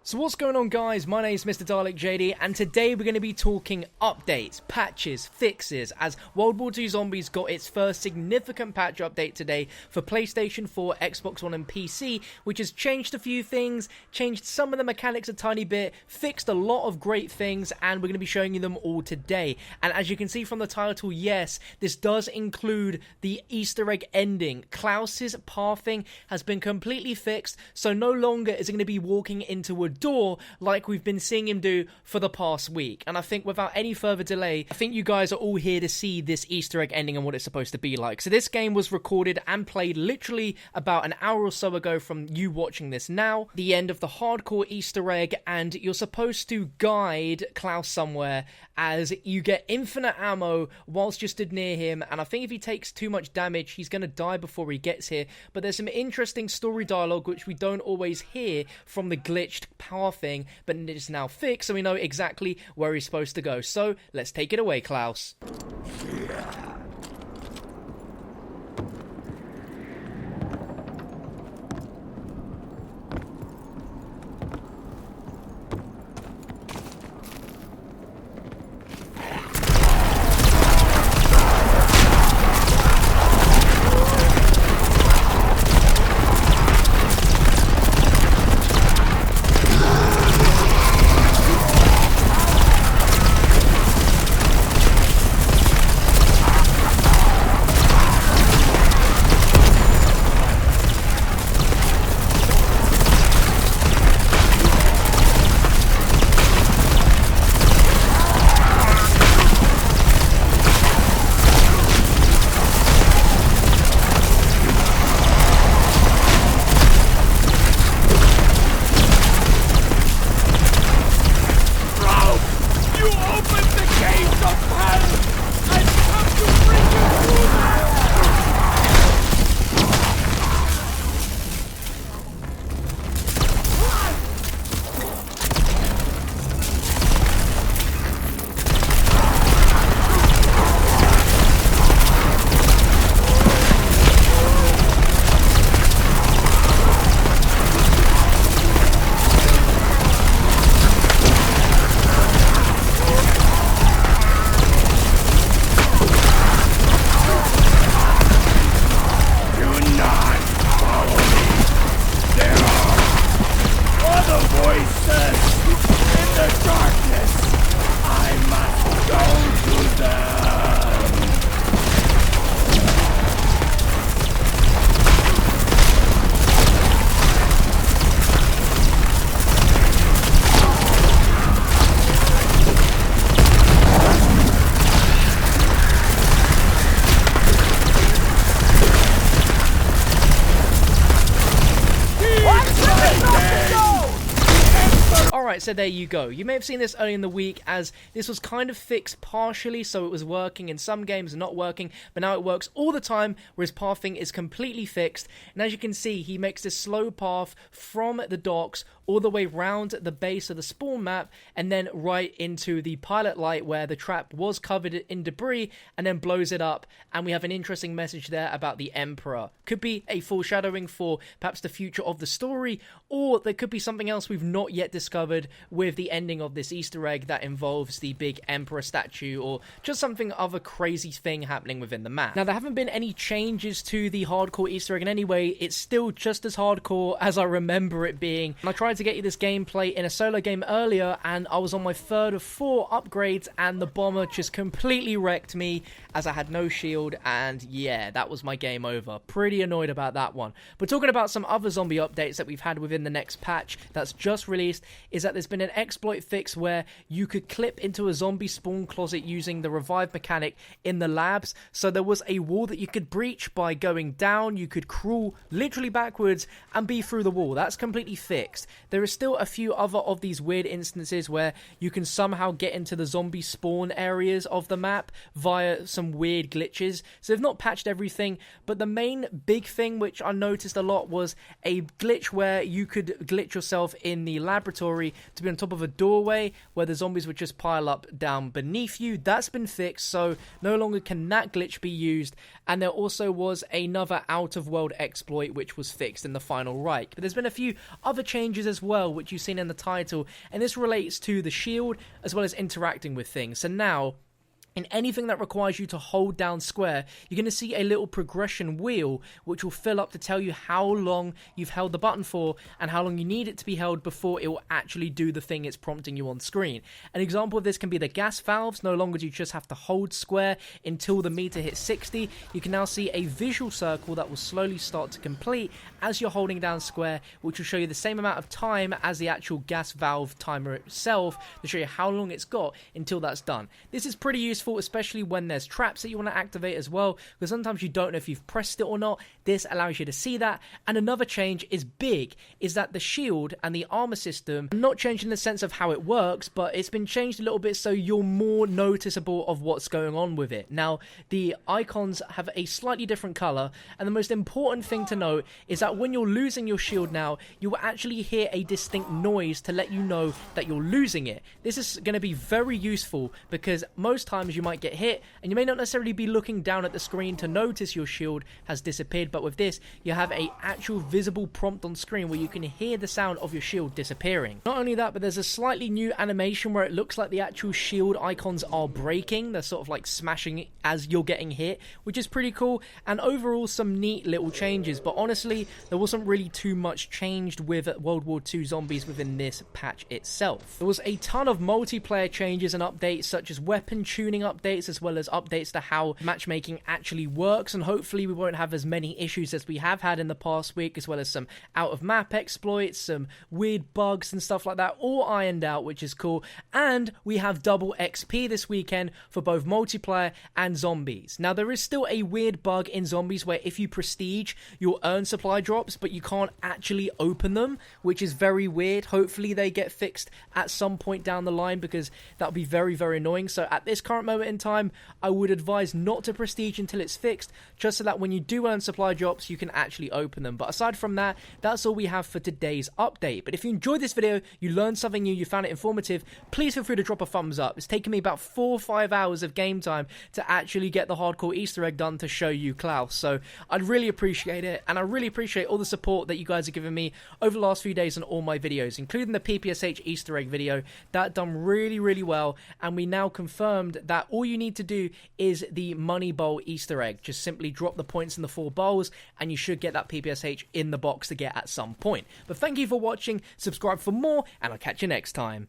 So what's going on, guys? My name is Mr. Dalek JD, and today we're going to be talking updates, patches, fixes, as World War II Zombies got its first significant patch update today for PlayStation 4, Xbox One and PC, which has changed a few things, changed some of the mechanics a tiny bit, fixed a lot of great things, and we're going to be showing you them all today. And as you can see from the title, yes, this does include the Easter egg ending. KLAUS's pathing has been completely fixed, so no longer is it going to be walking into a door like we've been seeing him do for the past week. And I think without any further delay, I think you guys are all here to see this Easter egg ending and what it's supposed to be like. So this game was recorded and played literally about an hour or so ago from you watching this now, the end of the hardcore Easter egg, and you're supposed to guide KLAUS somewhere as you get infinite ammo whilst you're stood near him, and I think if he takes too much damage he's going to die before he gets here. But there's some interesting story dialogue which we don't always hear from the glitched pathing, but it is now fixed so we know exactly where he's supposed to go. So let's take it away, KLAUS. Alright, so there you go. You may have seen this early in the week as this was kind of fixed partially, so it was working in some games and not working, but now it works all the time, whereas pathing is completely fixed. And as you can see, he makes this slow path from the docks all the way round the base of the spawn map and then right into the pilot light where the trap was covered in debris and then blows it up. And we have an interesting message there about the Emperor. Could be a foreshadowing for perhaps the future of the story, or there could be something else we've not yet discovered with the ending of this Easter egg that involves the big Emperor statue, or just something other crazy thing happening within the map. Now, there haven't been any changes to the hardcore Easter egg in any way. It's still just as hardcore as I remember it being. And I tried to get you this gameplay in a solo game earlier, and I was on my third of 4 upgrades, and the bomber just completely wrecked me as I had no shield, and yeah, that was my game over. Pretty annoyed about that one. But talking about some other zombie updates that we've had within the next patch that's just released, is that there's been an exploit fix where you could clip into a zombie spawn closet using the revive mechanic in the labs. So there was a wall that you could breach by going down, you could crawl literally backwards and be through the wall. That's completely fixed. There is still a few other of these weird instances where you can somehow get into the zombie spawn areas of the map via some weird glitches. So they've not patched everything, but the main big thing which I noticed a lot was a glitch where you could glitch yourself in the laboratory to be on top of a doorway where the zombies would just pile up down beneath you. That's been fixed, so no longer can that glitch be used. And there also was another out-of-world exploit which was fixed in the final Reich. But there's been a few other changes as as well, which you've seen in the title, and this relates to the shield as well as interacting with things. So now, in anything that requires you to hold down square, you're going to see a little progression wheel which will fill up to tell you how long you've held the button for and how long you need it to be held before it will actually do the thing it's prompting you on screen. An example of this can be the gas valves. No longer do you just have to hold square until the meter hits 60. You can now see a visual circle that will slowly start to complete as you're holding down square, which will show you the same amount of time as the actual gas valve timer itself to show you how long it's got until that's done. This is pretty useful, especially when there's traps that you want to activate as well, because sometimes you don't know if you've pressed it or not. This allows you to see that. And another change is big, is that the shield and the armor system are not changed in the sense of how it works, but it's been changed a little bit so you're more noticeable of what's going on with it. Now, the icons have a slightly different color, and the most important thing to note is that when you're losing your shield now, you will actually hear a distinct noise to let you know that you're losing it. This is going to be very useful because most times you might get hit and you may not necessarily be looking down at the screen to notice your shield has disappeared, but with this you have a actual visible prompt on screen where you can hear the sound of your shield disappearing. Not only that, but there's a slightly new animation where it looks like the actual shield icons are breaking. They're sort of like smashing as you're getting hit, which is pretty cool, and overall some neat little changes. But honestly, there wasn't really too much changed with World War II zombies within this patch itself. There was a ton of multiplayer changes and updates, such as weapon tuning updates, as well as updates to how matchmaking actually works, and hopefully we won't have as many issues as we have had in the past week, as well as some out of map exploits, some weird bugs and stuff like that, all ironed out, which is cool. And we have double XP this weekend for both multiplayer and zombies. Now, there is still a weird bug in zombies where if you prestige, you'll earn supply drops, but you can't actually open them, which is very weird. Hopefully they get fixed at some point down the line, because that would be very, very annoying. So at this current moment in time, I would advise not to prestige until it's fixed, just so that when you do earn supply drops, you can actually open them. But aside from that, that's all we have for today's update. But if you enjoyed this video, you learned something new, you found it informative, please feel free to drop a thumbs up. It's taken me about 4 or 5 hours of game time to actually get the hardcore Easter egg done to show you KLAUS. So I'd really appreciate it, and I really appreciate all the support that you guys have given me over the last few days on all my videos, including the PPSH Easter egg video. That done really, really well, and we now confirmed that all you need to do is the money bowl Easter egg. Just simply drop the points in the 4 bowls and you should get that PPSH in the box to get at some point. But thank you for watching, subscribe for more, and I'll catch you next time.